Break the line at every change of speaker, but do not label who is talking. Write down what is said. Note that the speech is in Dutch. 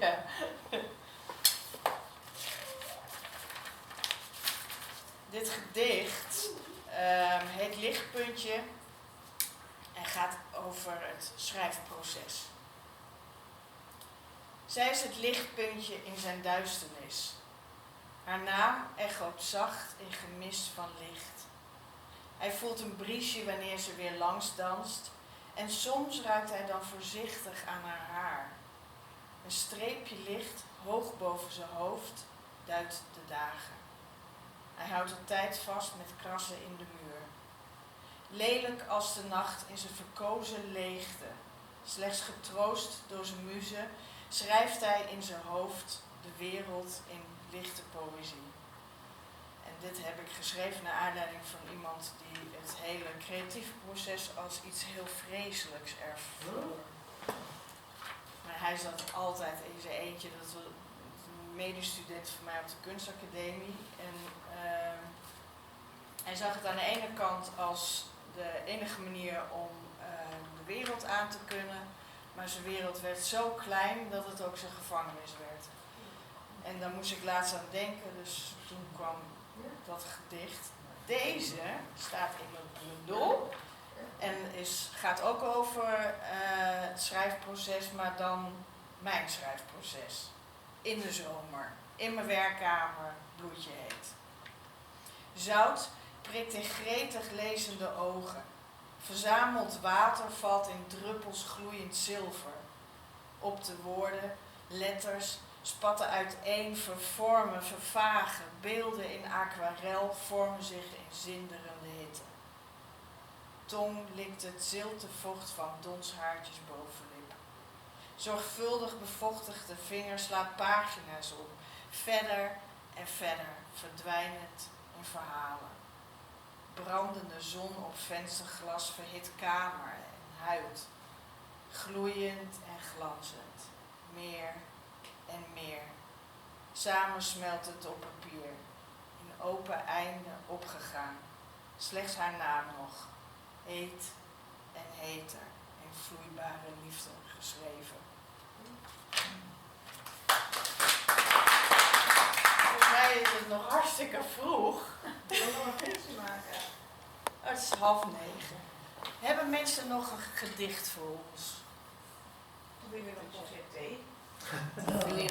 Ja. Dit gedicht heet Lichtpuntje en gaat over het schrijfproces. Zij is het lichtpuntje in zijn duisternis. Haar naam echoot zacht in gemis van licht. Hij voelt een briesje wanneer ze weer langs danst en soms ruikt hij dan voorzichtig aan haar haar. Een streepje licht hoog boven zijn hoofd duidt de dagen. Hij houdt de tijd vast met krassen in de muur. Lelijk als de nacht in zijn verkozen leegte. Slechts getroost door zijn muze schrijft hij in zijn hoofd de wereld in lichte poëzie. En dit heb ik geschreven naar aanleiding van iemand die het hele creatieve proces als iets heel vreselijks ervoor. Maar hij zat altijd in zijn eentje, dat was een medestudent van mij op de kunstacademie. En hij zag het aan de ene kant als de enige manier om de wereld aan te kunnen. Maar zijn wereld werd zo klein dat het ook zijn gevangenis werd. En daar moest ik laatst aan denken, dus toen kwam dat gedicht. Deze staat in mijn bundel en gaat ook over het schrijfproces, maar dan mijn schrijfproces. In de zomer, in mijn werkkamer, bloedje heet. Zout prikt in gretig lezende ogen. Verzameld water valt in druppels gloeiend zilver. Op de woorden, letters, spatten uiteen, vervormen, vervagen. Beelden in aquarel vormen zich in zinderende hitte. Tong likt het zilte vocht van donshaartjes bovenlip. Zorgvuldig bevochtigde vinger slaat pagina's op. Verder en verder, verdwijnend in verhalen. Brandende zon op vensterglas verhit kamer en huid. Gloeiend en glanzend. Meer en meer. Samen smelt het op papier. In open einde opgegaan. Slechts haar naam nog. Heet en heter. In vloeibare liefde geschreven. Voor mij is het nog hartstikke vroeg.
Ik wil nog een feestje maken.
Het is 8:30. Hebben mensen nog een gedicht voor ons?
Of wil je nog koffie en thee?
Wil je